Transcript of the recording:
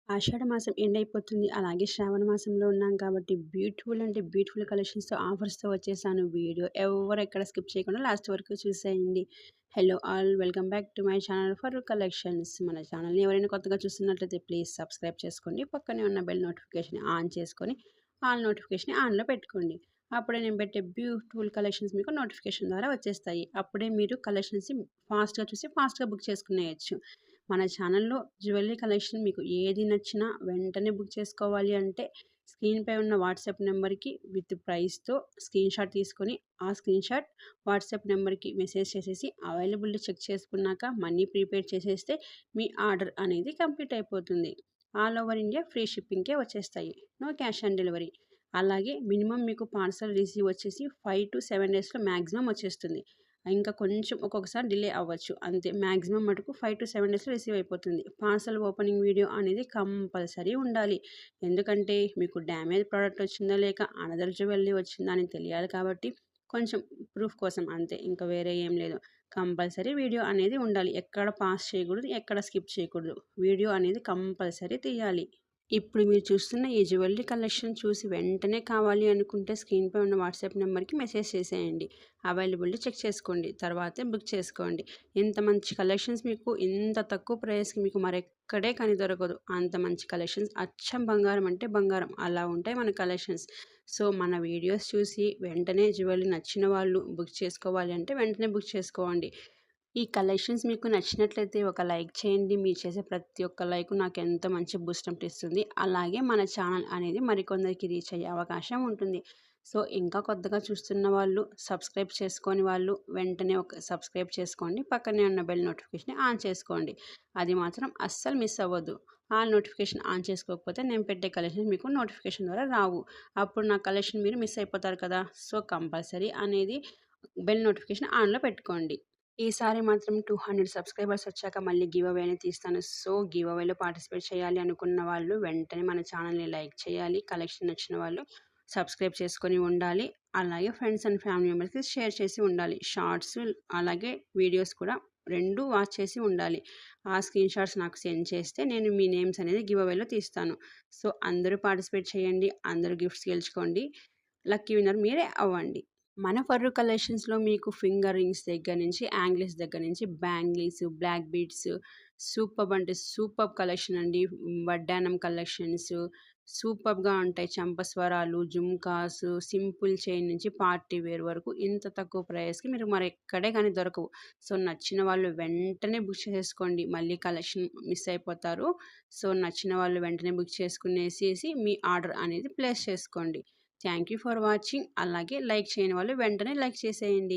ఆషాఢ మాసం ఎండ్ అయిపోతుంది. అలాగే శ్రావణ మాసంలో ఉన్నాం కాబట్టి బ్యూటిఫుల్ అంటే బ్యూటిఫుల్ కలెక్షన్స్‌తో ఆఫర్స్‌తో వచ్చేసాను. వీడియో ఎవ్వరు ఎక్కడ స్కిప్ చేయకుండా లాస్ట్ వరకు చూసేయండి. Hello all welcome back to my channel for collections. మన ఛానల్‌ని ఎవరైనా కొత్తగా చూస్తున్నట్లయితే ప్లీజ్ సబ్స్క్రైబ్ చేసుకోండి. పక్కనే ఉన్న బెల్ నోటిఫికేషన్ ఆన్ చేసుకొని ఆల్ నోటిఫికేషన్ ఆన్‌లో పెట్టుకోండి. అప్పుడే నేను పెట్టే బ్యూటిఫుల్ కలెక్షన్స్ మీకు నోటిఫికేషన్ ద్వారా వచ్చేస్తాయి. అప్పుడే మీరు కలెక్షన్స్‌ని ఫాస్ట్‌గా చూసి ఫాస్ట్‌గా బుక్ చేసుకునేయొచ్చు. మన ఛానల్లో జ్యువెలరీ కలెక్షన్ మీకు ఏది నచ్చినా వెంటనే బుక్ చేసుకోవాలి అంటే స్క్రీన్పై ఉన్న వాట్సాప్ నెంబర్కి విత్ ప్రైస్తో స్క్రీన్షాట్ తీసుకొని ఆ స్క్రీన్షాట్ వాట్సాప్ నెంబర్కి మెసేజ్ చేసేసి అవైలబిలిటీ చెక్ చేసుకున్నాక మనీ ప్రీపేడ్ చేసేస్తే మీ ఆర్డర్ అనేది కంప్లీట్ అయిపోతుంది. ఆల్ ఓవర్ ఇండియా ఫ్రీ షిప్పింగ్కే వచ్చేస్తాయి. No cash on delivery. అలాగే మినిమం మీకు పార్సల్ రిసీవ్ వచ్చేసి 5 to 7 డేస్లో మ్యాక్సిమం వచ్చేస్తుంది. ఇంకా కొంచెం ఒక్కొక్కసారి డిలే అవ్వచ్చు అంతే. మ్యాక్సిమం మటుకు 5 to 7 డేస్లో రిసీవ్ అయిపోతుంది. పార్సల్ ఓపెనింగ్ వీడియో అనేది కంపల్సరీ ఉండాలి. ఎందుకంటే మీకు డ్యామేజ్ ప్రోడక్ట్ వచ్చిందా లేక అనదర్ జ్యువెలరీ వచ్చిందా అని తెలియాలి కాబట్టి కొంచెం ప్రూఫ్ కోసం అంతే. ఇంకా వేరే ఏం లేదు. కంపల్సరీ వీడియో అనేది ఉండాలి. ఎక్కడ పాస్ చేయకూడదు, ఎక్కడ స్కిప్ చేయకూడదు. వీడియో అనేది కంపల్సరీ తీయాలి. ఇప్పుడు మీరు చూస్తున్న ఈ జ్యువెలరీ కలెక్షన్ చూసి వెంటనే కావాలి అనుకుంటే స్క్రీన్పై ఉన్న వాట్సాప్ నెంబర్కి మెసేజ్ చేసేయండి. అవైలబిలిటీ చెక్ చేసుకోండి. తర్వాతే బుక్ చేసుకోండి. ఇంత మంచి కలెక్షన్స్ మీకు ఇంత తక్కువ ప్రైస్కి మీకు మరెక్కడే కానీ దొరకదు. అంత మంచి కలెక్షన్స్ అచ్చం బంగారం అంటే బంగారం అలా ఉంటాయి మన కలెక్షన్స్. సో మన వీడియోస్ చూసి వెంటనే జ్యువెలరీ నచ్చిన వాళ్ళు బుక్ చేసుకోవాలి అంటే వెంటనే బుక్ చేసుకోండి. ఈ కలెక్షన్స్ మీకు నచ్చినట్లయితే ఒక లైక్ చేయండి. మీరు చేసే ప్రతి ఒక్క లైక్ నాకు ఎంతో మంచి బూస్టప్ ఇస్తుంది. అలాగే మన ఛానల్ అనేది మరికొందరికి రీచ్ అయ్యే అవకాశం ఉంటుంది. సో ఇంకా కొత్తగా చూస్తున్న వాళ్ళు సబ్స్క్రైబ్ చేసుకోని వాళ్ళు వెంటనే ఒక సబ్స్క్రైబ్ చేసుకోండి. పక్కనే ఉన్న బెల్ నోటిఫికేషన్ ఆన్ చేసుకోండి. అది మాత్రం అస్సలు మిస్ అవ్వద్దు. ఆ నోటిఫికేషన్ ఆన్ చేసుకోకపోతే నేను పెట్టే కలెక్షన్ మీకు నోటిఫికేషన్ ద్వారా రావు. అప్పుడు నా కలెక్షన్ మీరు మిస్ అయిపోతారు కదా. సో కంపల్సరీ అనేది బెల్ నోటిఫికేషన్ ఆన్లో పెట్టుకోండి. ఈసారి మాత్రం 200 సబ్స్క్రైబర్స్ వచ్చాక మళ్ళీ గివ్ అవే అనేది తీస్తాను. సో గివ్ అవేలో పార్టిసిపేట్ చేయాలి అనుకున్న వాళ్ళు వెంటనే మన ఛానల్ని లైక్ చేయాలి. కలెక్షన్ నచ్చిన వాళ్ళు సబ్స్క్రైబ్ చేసుకొని ఉండాలి. అలాగే ఫ్రెండ్స్ అండ్ ఫ్యామిలీ మెంబర్స్కి షేర్ చేసి ఉండాలి. షార్ట్స్ అలాగే వీడియోస్ కూడా 2 వాచ్ చేసి ఉండాలి. ఆ స్క్రీన్ షాట్స్ నాకు సెండ్ చేస్తే నేను మీ నేమ్స్ అనేది గివ్ అవేలో తీస్తాను. సో అందరూ పార్టిసిపేట్ చేయండి. అందరూ గిఫ్ట్స్ గెలుచుకోండి. లక్కీ విన్నర్ మీరే అవ్వండి. మన ఫర్రు కలెక్షన్స్‌లో మీకు ఫింగర్ రింగ్స్ దగ్గర నుంచి, యాంగిల్స్ దగ్గర నుంచి బ్యాంగిల్స్, బ్లాక్ బీడ్స్ సూపర్బ్ అంటే సూపర్బ్ కలెక్షన్ అండి. వడ్డానం కలెక్షన్స్ సూపర్బ్‌గా ఉంటాయి. చంపస్వరాలు, జుమ్కాస్, సింపుల్ చైన్ నుంచి పార్టీ వేర్ వరకు ఇంత తక్కువ ప్రైస్‌కి మీరు మరెక్కడే గానీ దొరకవు. సో నచ్చిన వాళ్ళు వెంటనే బుక్ చేసేసుకోండి. మళ్ళీ కలెక్షన్ మిస్ అయిపోతారు. సో నచ్చిన వాళ్ళు వెంటనే బుక్ చేసుకునేసేసి మీ ఆర్డర్ అనేది ప్లేస్ చేసుకోండి. Thank you for watching. అలాగే లైక్ చేయని వాళ్ళు వెంటనే లైక్ చేసేయండి.